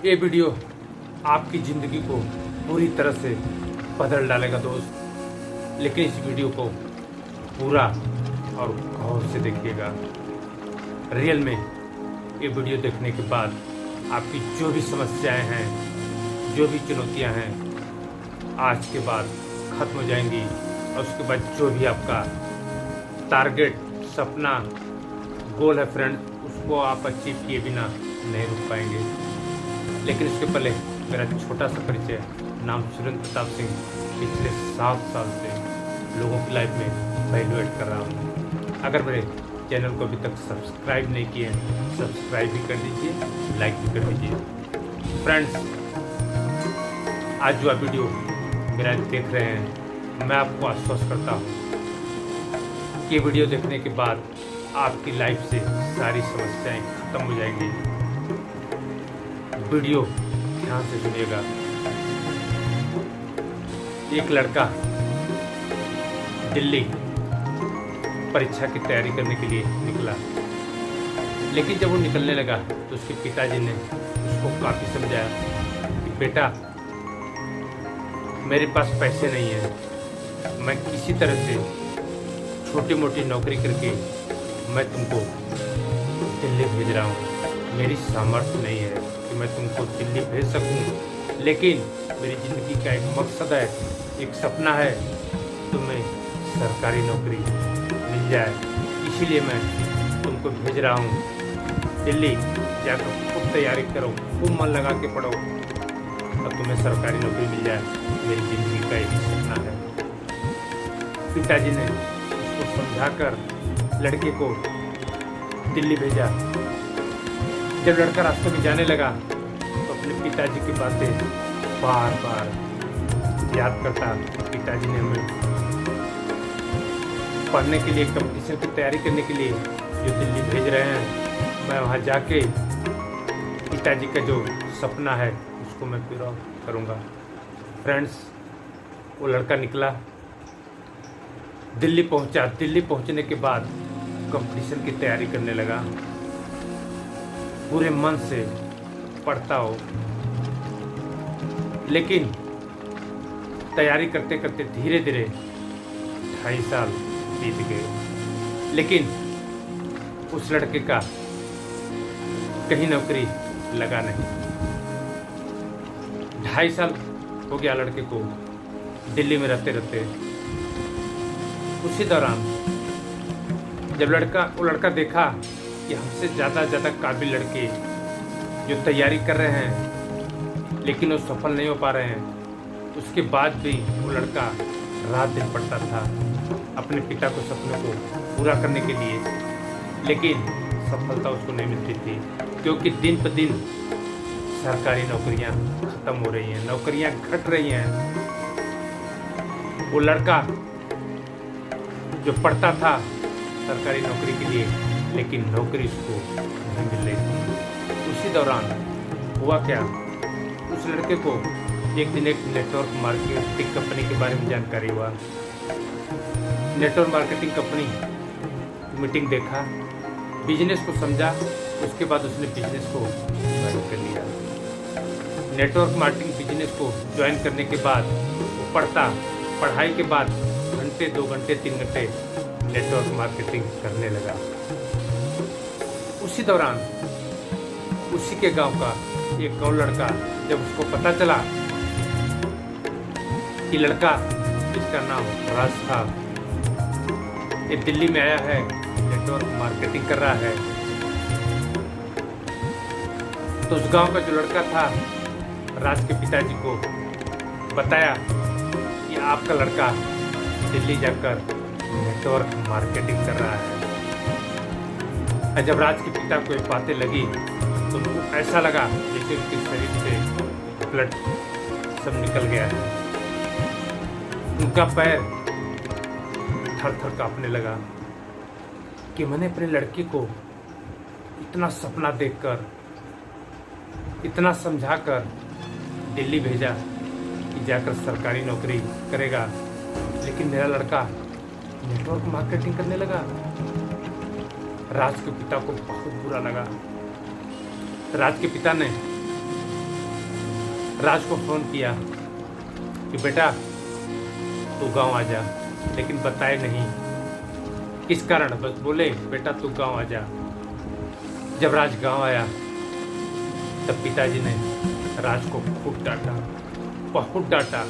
ये वीडियो आपकी ज़िंदगी को पूरी तरह से बदल डालेगा दोस्त, लेकिन इस वीडियो को पूरा और गौर से देखिएगा। रियल में ये वीडियो देखने के बाद आपकी जो भी समस्याएं हैं, जो भी चुनौतियां हैं, आज के बाद ख़त्म हो जाएंगी और उसके बाद जो भी आपका टारगेट, सपना, गोल है फ्रेंड, उसको आप अचीव किए बिना नहीं रुक पाएंगे। लेकिन इसके पहले मेरा छोटा सा परिचय। नाम सुरेंद्र प्रताप सिंह। पिछले 7 साल से लोगों की लाइफ में वैल्यू ऐड कर रहा हूँ। अगर मेरे चैनल को अभी तक सब्सक्राइब नहीं किए हैं, सब्सक्राइब भी कर दीजिए, लाइक भी कर दीजिए। फ्रेंड्स, आज जो आप वीडियो मेरा देख रहे हैं, मैं आपको आश्वस्त करता हूँ कि वीडियो देखने के बाद आपकी लाइफ से सारी समस्याएं खत्म हो जाएंगी। वीडियो ध्यान से सुनिएगा। एक लड़का दिल्ली परीक्षा की तैयारी करने के लिए निकला, लेकिन जब वो निकलने लगा तो उसके पिताजी ने उसको काफ़ी समझाया कि बेटा, मेरे पास पैसे नहीं है, मैं किसी तरह से छोटी मोटी नौकरी करके मैं तुमको दिल्ली भेज रहा हूँ। मेरी सामर्थ्य नहीं है कि मैं तुमको दिल्ली भेज सकूँ, लेकिन मेरी ज़िंदगी का एक मकसद है, एक सपना है, तुम्हें सरकारी नौकरी मिल जाए, इसीलिए मैं तुमको भेज रहा हूँ दिल्ली। जाकर खूब तैयारी करो, खूब मन लगा के पढ़ो और तुम्हें सरकारी नौकरी मिल जाए, मेरी ज़िंदगी का एक सपना है। पिताजी ने उसको समझाकर लड़के को दिल्ली भेजा। जब लड़का रास्ते में जाने लगा तो अपने पिताजी की बातें बार बार याद करता। पिताजी ने हमें पढ़ने के लिए, कंपटीशन की तैयारी करने के लिए जो दिल्ली भेज रहे हैं, मैं वहाँ जाके पिताजी का जो सपना है उसको मैं पूरा करूँगा। फ्रेंड्स, वो लड़का निकला, दिल्ली पहुँचा। दिल्ली पहुँचने के बाद कंपटीशन की तैयारी करने लगा, पूरे मन से पढ़ता हो। लेकिन तैयारी करते करते धीरे धीरे 2.5 साल बीत गए, लेकिन उस लड़के का कहीं नौकरी लगा नहीं। 2.5 साल हो गया लड़के को दिल्ली में रहते रहते। उसी दौरान जब वो लड़का देखा कि हमसे ज़्यादा काबिल लड़के जो तैयारी कर रहे हैं लेकिन वो सफल नहीं हो पा रहे हैं, उसके बाद भी वो लड़का रात दिन पढ़ता था अपने पिता को सपनों को पूरा करने के लिए, लेकिन सफलता उसको नहीं मिलती थी, क्योंकि दिन पर दिन सरकारी नौकरियां ख़त्म हो रही हैं, नौकरियां घट रही हैं। वो लड़का जो पढ़ता था सरकारी नौकरी के लिए, लेकिन नौकरी उसको नहीं मिल रही थी। उसी दौरान हुआ क्या, उस लड़के को एक दिन एक नेटवर्क मार्केटिंग कंपनी के बारे में जानकारी हुआ। नेटवर्क मार्केटिंग कंपनी मीटिंग देखा, बिजनेस को समझा, उसके बाद उसने बिजनेस को ज्वाइन कर लिया। नेटवर्क मार्केटिंग बिजनेस को ज्वाइन करने के बाद वो पढ़ाई के बाद घंटे, 2 घंटे, 3 घंटे नेटवर्क मार्केटिंग करने लगा। उसी दौरान उसी के गांव का एक और लड़का, जब उसको पता चला कि लड़का जिसका नाम राज था, ये दिल्ली में आया है, नेटवर्क मार्केटिंग कर रहा है, तो उस गांव का जो लड़का था, राज के पिताजी को बताया कि आपका लड़का दिल्ली जाकर नेटवर्क मार्केटिंग कर रहा है। और जब राज के पिता को ये बातें लगी तो उनको ऐसा लगा जैसे उनके शरीर से ब्लड सब निकल गया है। उनका पैर थर थर कांपने लगा कि मैंने अपने लड़के को इतना सपना देखकर, इतना समझाकर दिल्ली भेजा कि जाकर सरकारी नौकरी करेगा, लेकिन मेरा लड़का नेटवर्क मार्केटिंग करने लगा। राज के पिता को बहुत बुरा लगा। राज के पिता ने राज को फ़ोन किया कि बेटा तू गांव आ जा, लेकिन बताए नहीं किस कारण, बस बोले बेटा तू गांव आ जा। जब राज गांव आया तब पिताजी ने राज को खूब डांटा, बहुत डांटा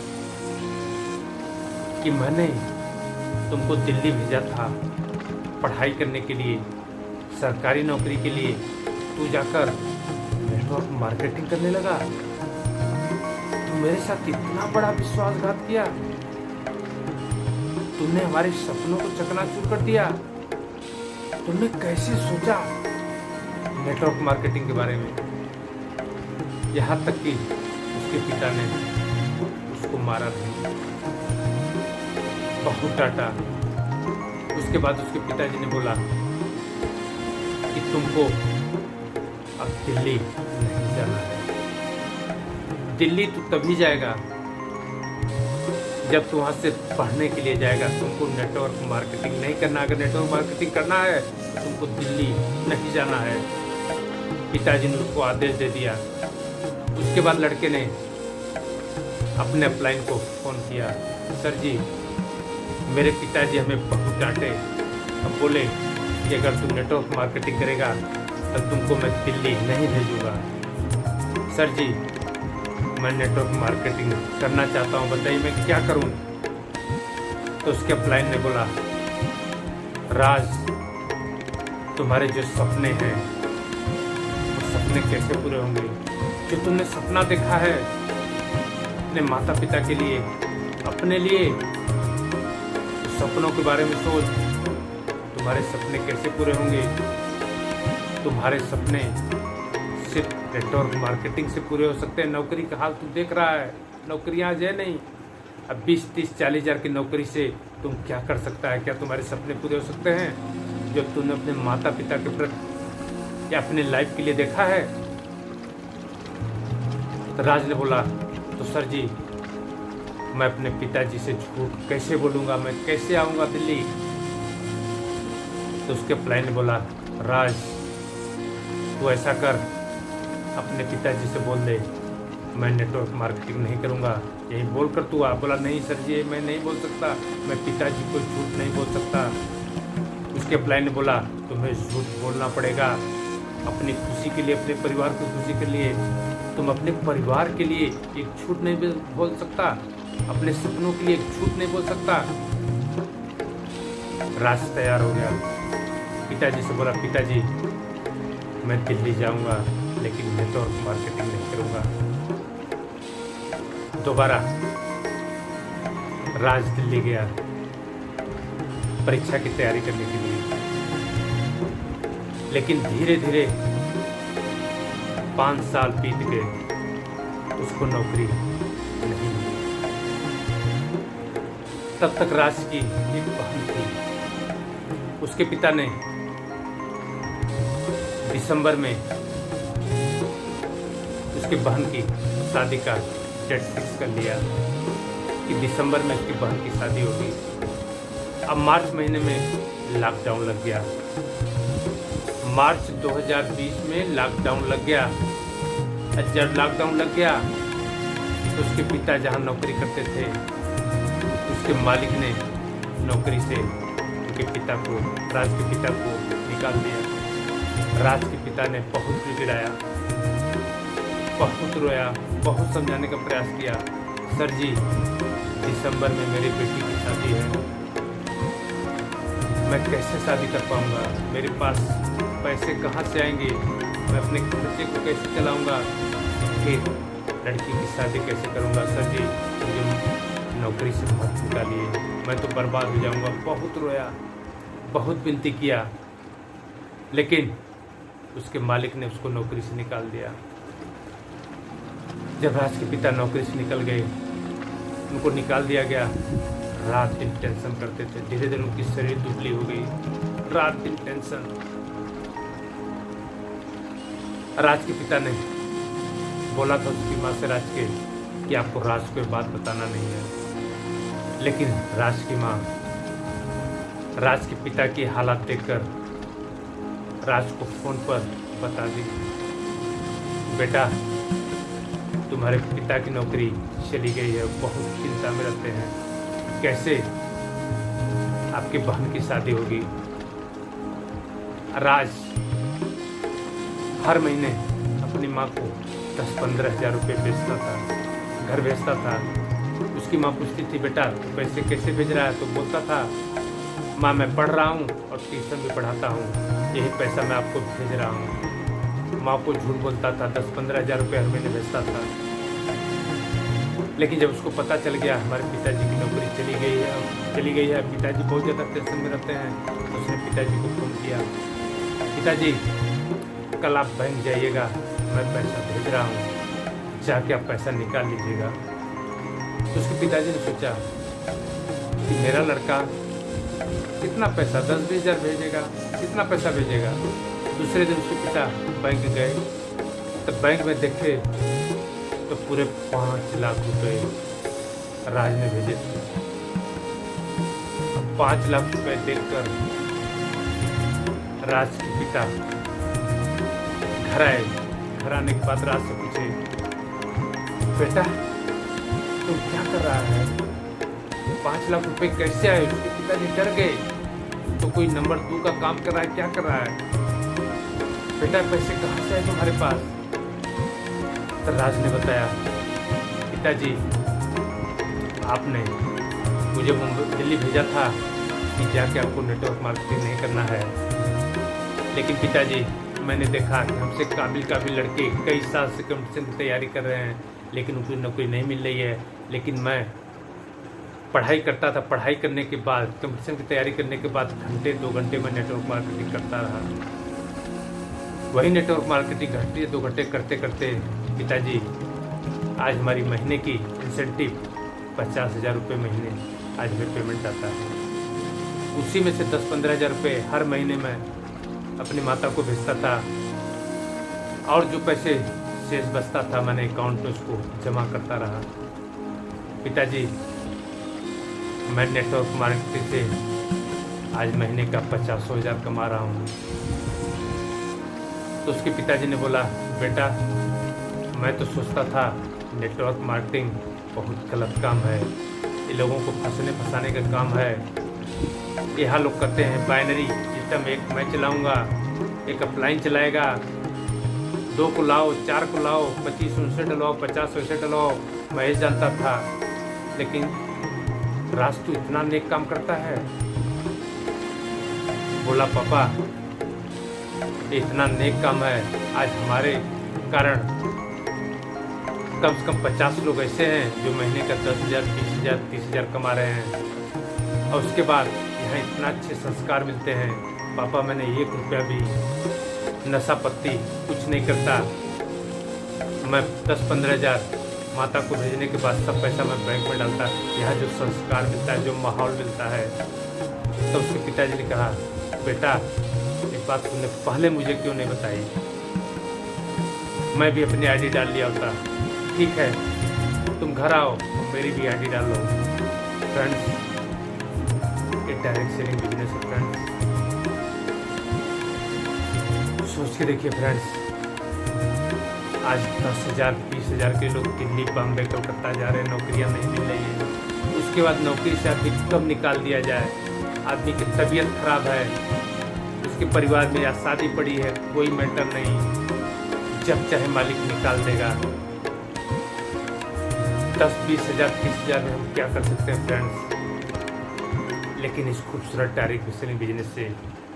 कि मैंने तुमको दिल्ली भेजा था पढ़ाई करने के लिए, सरकारी नौकरी के लिए, तू जाकर नेटवर्क मार्केटिंग करने लगा। तू मेरे साथ इतना बड़ा विश्वासघात किया, तुमने हमारे सपनों को चकनाचूर कर दिया। तुमने कैसे सोचा नेटवर्क मार्केटिंग के बारे में? यहाँ तक कि उसके पिता ने उसको मारा भी, बहुत डांटा। उसके बाद उसके पिताजी ने बोला कि तुमको अब दिल्ली नहीं जाना है। दिल्ली तो तभी जाएगा जब तू वहाँ से पढ़ने के लिए जाएगा। तुमको नेटवर्क मार्केटिंग नहीं करना। अगर नेटवर्क मार्केटिंग करना है तो तुमको दिल्ली नहीं जाना है। पिताजी ने उसको आदेश दे दिया। उसके बाद लड़के ने अपने अपलाइन को फ़ोन किया, सर जी मेरे पिताजी हमें बहुत डांटे, अब बोले कि अगर तू नेटवर्क मार्केटिंग करेगा तो तुमको मैं दिल्ली नहीं भेजूँगा। सर जी मैं नेटवर्क मार्केटिंग करना चाहता हूँ, बताइए मैं क्या करूँ? तो उसके अपलाइन ने बोला, राज तुम्हारे जो सपने हैं वो सपने कैसे पूरे होंगे? जो तुमने सपना देखा है अपने माता पिता के लिए, अपने लिए, तो सपनों के बारे में सोच। तुम्हारे सपने कैसे पूरे होंगे? तुम्हारे सपने सिर्फ नेटवर्क मार्केटिंग से पूरे हो सकते हैं। नौकरी का हाल तू देख रहा है, नौकरियां आज है नहीं। अब 20, 30, 40 हज़ार की नौकरी से तुम क्या कर सकता है? क्या तुम्हारे सपने पूरे हो सकते हैं जो तुमने अपने माता पिता के प्रति या अपने लाइफ के लिए देखा है? तो राज ने बोला, तो सर जी मैं अपने पिताजी से झूठ कैसे बोलूँगा, मैं कैसे आऊँगा दिल्ली? तो उसके प्लान ने बोला, राज तू ऐसा कर, अपने पिताजी से बोल दे मैं नेटवर्क मार्केटिंग नहीं करूँगा, यही बोल कर तू आ। बोला नहीं सर जी मैं नहीं बोल सकता, मैं पिताजी को झूठ नहीं बोल सकता। उसके प्लान ने बोला तुम्हें झूठ बोलना पड़ेगा अपनी खुशी के लिए, अपने परिवार की खुशी के लिए। तुम अपने परिवार के लिए एक झूठ नहीं बोल सकता, अपने सपनों के लिए एक झूठ नहीं बोल सकता। राज तैयार हो गया, पिताजी से बोला, पिताजी मैं दिल्ली जाऊंगा लेकिन नेटवर्क मार्केटिंग नहीं करूंगा। दोबारा राज दिल्ली गया परीक्षा की तैयारी करने के लिए, लेकिन धीरे धीरे 5 साल बीत गए, उसको नौकरी नहीं मिली। तब तक राज की एक बहन थी। उसके पिता ने दिसंबर में उसकी बहन की शादी का डेट फिक्स कर लिया कि दिसंबर में उसकी बहन की शादी होगी। अब मार्च महीने में लॉकडाउन लग गया। मार्च 2020 में लॉकडाउन लग गया। जब लॉकडाउन लग गया तो उसके पिता जहाँ नौकरी करते थे, उसके मालिक ने नौकरी से उनके पिता को, राज के पिता को निकाल दिया। राज के पिता ने बहुत गिड़गिड़ाया, बहुत रोया, बहुत समझाने का प्रयास किया। सर जी दिसंबर में मेरी बेटी की शादी है, मैं कैसे शादी कर पाऊंगा? मेरे पास पैसे कहाँ से आएंगे? मैं अपने खर्चे को कैसे चलाऊंगा? फिर लड़की की शादी कैसे करूंगा? सर जी मुझे नौकरी से मत निकालिए, मैं तो बर्बाद हो जाऊंगा। बहुत रोया, बहुत विनती किया, लेकिन उसके मालिक ने उसको नौकरी से निकाल दिया। जब राज के पिता नौकरी से निकल गए, उनको निकाल दिया गया, रात दिन टेंशन करते थे। धीरे धीरे उनकी शरीर दुबली हो गई, रात दिन टेंशन। राज के पिता ने बोला था उसकी माँ से, राज के, कि आपको राज को बात बताना नहीं है। लेकिन राज की माँ राज के पिता की हालत देखकर राज को फोन पर बता दी, बेटा तुम्हारे पिता की नौकरी चली गई है, बहुत चिंता में रहते हैं, कैसे आपकी बहन की शादी होगी। राज हर महीने अपनी माँ को 10-15 हज़ार रुपये भेजता था, घर भेजता था। उसकी माँ पूछती थी, बेटा तो पैसे कैसे भेज रहा है? तो बोलता था, माँ मैं पढ़ रहा हूँ और ट्यूशन भी पढ़ाता हूँ, यही पैसा मैं आपको भेज रहा हूँ। माँ को झूठ बोलता था, 10-15 हज़ार रुपये हर महीने भेजता था। लेकिन जब उसको पता चल गया हमारे पिताजी की नौकरी चली गई है, पिताजी बहुत ज़्यादा टेंशन में रहते हैं, तो उसने पिताजी को फ़ोन किया, पिताजी कल आप बैंक जाइएगा, मैं पैसा भेज रहा हूँ, जाके आप पैसा निकाल लीजिएगा। तो उसके पिताजी ने सोचा कि मेरा लड़का कितना पैसा, 10-20 हज़ार भेजेगा, कितना पैसा भेजेगा। दूसरे दिन उसके पिता बैंक गए, तब बैंक में देखे तो पूरे 5 लाख रुपए राज ने भेजे थे। 5 लाख रुपए देखकर राज के पिता घर आए। घर आने के बाद राज से पूछे, बेटा तुम क्या कर रहा है? 5 लाख रुपए कैसे आए? उसके पिताजी डर गए, तो कोई नंबर 2 का काम कर रहा है, क्या कर रहा है? बेटा पैसे कहाँ से आए तुम्हारे पास? तो राज ने बताया, पिताजी आपने मुझे दिल्ली भेजा था कि जाके आपको नेटवर्क मार्केटिंग नहीं करना है, लेकिन पिताजी मैंने देखा कि हमसे काबिल लड़के कई साल से कंपटीशन की तैयारी कर रहे हैं, लेकिन उनको नौकरी नहीं मिल रही है। लेकिन मैं पढ़ाई करता था, पढ़ाई करने के बाद कंपटीशन की तैयारी करने के बाद घंटे 2 घंटे में नेटवर्क मार्केटिंग करता रहा। वही नेटवर्क मार्केटिंग घंटे 2 घंटे करते करते पिताजी आज हमारी महीने की इंसेंटिव 50 हज़ार रुपये महीने आज हमें पेमेंट आता है। उसी में से 10-15 हज़ार रुपये हर महीने में अपनी माता को भेजता था, और जो पैसे शेष बचता था मैंने अकाउंट में उसको जमा करता रहा। पिताजी मैं नेटवर्क मार्केटिंग से आज महीने का 50 हज़ार कमा रहा हूँ। तो उसके पिताजी ने बोला, बेटा मैं तो सोचता था नेटवर्क मार्केटिंग बहुत गलत काम है, ये लोगों को फंसाने का काम है। यहाँ लोग कहते हैं बाइनरी सिस्टम, एक मैं चलाऊँगा, एक अपलाइन चलाएगा, 2 को लाओ, 4 को लाओ, 25 उनसे डलवाओ, 50 वैसे डलवाओ। मैं ये जानता था, लेकिन राज तो इतना नेक काम करता है। बोला, पापा इतना नेक काम है, आज हमारे कारण कम से कम 50 लोग ऐसे हैं जो महीने का 10 हज़ार, 20 हज़ार, 30 हज़ार कमा रहे हैं, और उसके बाद यहाँ इतना अच्छे संस्कार मिलते हैं। पापा मैंने 1 रुपया भी नशा पत्ती कुछ नहीं करता, मैं 10-15 हज़ार माता को भेजने के बाद सब पैसा मैं बैंक में डालता। यहाँ जो संस्कार मिलता है, जो माहौल मिलता है। तो उसके पिताजी ने कहा, बेटा एक बात तुमने पहले मुझे क्यों नहीं बताई, मैं भी अपनी आईडी डाल लिया होता। ठीक है तुम घर आओ, मेरी भी आईडी डाल लो। फ्रेंड्स ये डायरेक्ट सेलिंग बिजनेस है फ्रेंड्स, सोच के देखिए फ्रेंड्स। आज 10 हज़ार, 20 हज़ार के लोग दिल्ली, बॉम्बे, कलकत्ता जा रहे हैं, नौकरियां नहीं मिल रही है। उसके बाद नौकरी से आदमी कब निकाल दिया जाए? आदमी की तबीयत खराब है, उसके परिवार में या शादी पड़ी है, कोई मैटर नहीं, जब चाहे मालिक निकाल देगा। 10-20 हज़ार, 30 हज़ार में हम क्या कर सकते हैं फ्रेंड्स? लेकिन इस खूबसूरत डायरेक्ट सेलिंग बिजनेस से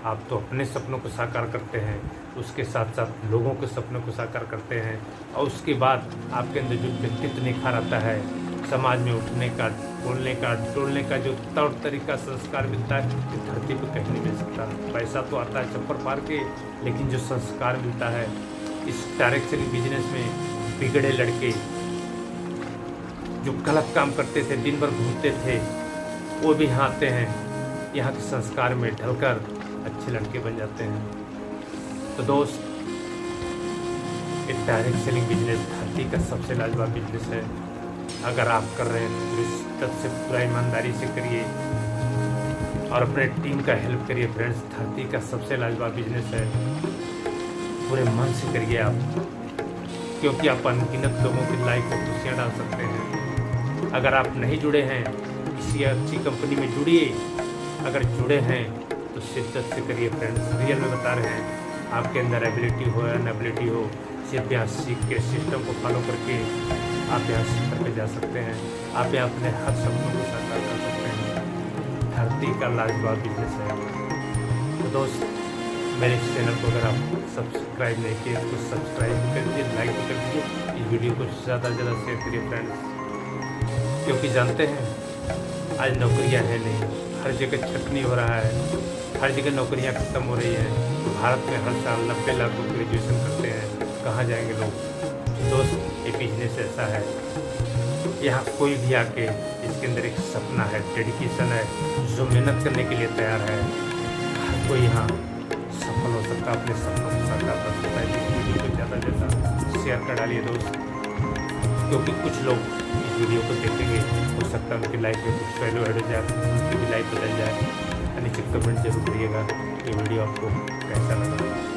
आप तो अपने सपनों को साकार करते हैं, उसके साथ साथ लोगों के सपनों को साकार करते हैं, और उसके बाद आपके अंदर जो व्यक्तित्व निखार आता है, समाज में उठने का, बोलने का, टोलने का जो तौर तरीका, संस्कार मिलता है, इस धरती पर कहीं नहीं मिल सकता। पैसा तो आता है चप्पर पार के, लेकिन जो संस्कार मिलता है इस डायरेक्ट सेलिंग बिजनेस में, बिगड़े लड़के जो गलत काम करते थे, दिन भर घूमते थे, वो भी यहाँ आते हैं, यहाँ के संस्कार में ढलकर अच्छे लड़के बन जाते हैं। तो दोस्त एक डायरेक्ट सेलिंग बिजनेस धरती का सबसे लाजवाब बिजनेस है। अगर आप कर रहे हैं तो पूरी शिद्दत से, पूरा ईमानदारी से करिए और अपने टीम का हेल्प करिए फ्रेंड्स। धरती का सबसे लाजवाब बिजनेस है, पूरे मन से करिए आप। क्योंकि आप अनगिनत लोगों की लाइक और खुशियाँ डाल सकते हैं। अगर आप नहीं जुड़े हैं, किसी अच्छी कंपनी में जुड़िए। अगर जुड़े हैं तो शिद्दत से करिए फ्रेंड्स। रियल में बता रहे हैं, आपके अंदर एबिलिटी हो या इनएबिलिटी हो, सिर्फ यहाँ सीख के सिस्टम को फॉलो करके आप यहाँ सीख पे जा सकते हैं। आप यहाँ अपने हर सपनों को साकार कर सकते हैं। धरती का लाजवाब बिजनेस है। तो दोस्त, मेरे इस चैनल को अगर आप सब्सक्राइब नहीं किए तो सब्सक्राइब कर दीजिए, लाइक कर दीजिए, इस वीडियो को ज़्यादा से ज़्यादा शेयर करिए फ्रेंड्स। क्योंकि जानते हैं आज नौकरियां हैं नहीं, हर जगह छटनी हो रहा है, हर जगह नौकरियां खत्म हो रही हैं। भारत में हर साल 90 लाख लोग ग्रेजुएशन करते हैं, कहाँ जाएंगे लोग। दोस्त, ये बिजनेस ऐसा है, यहाँ कोई भी आके इसके अंदर एक सपना है, डेडिकेशन है, जो मेहनत करने के लिए तैयार है, हर कोई यहाँ सफल हो सकता है, अपने सपनों को साकार कर सकता है। इस वीडियो को ज़्यादा से ज़्यादा शेयर कर डालिए दोस्त, क्योंकि कुछ लोग इस वीडियो को देखेंगे, हो सकता है उनकी लाइफ में कुछ वैल्यू ऐड हो जाए, उनकी भी लाइफ बदल जाए। नीचे कमेंट जरूर करिएगा ये वीडियो आपको कैसा लगा।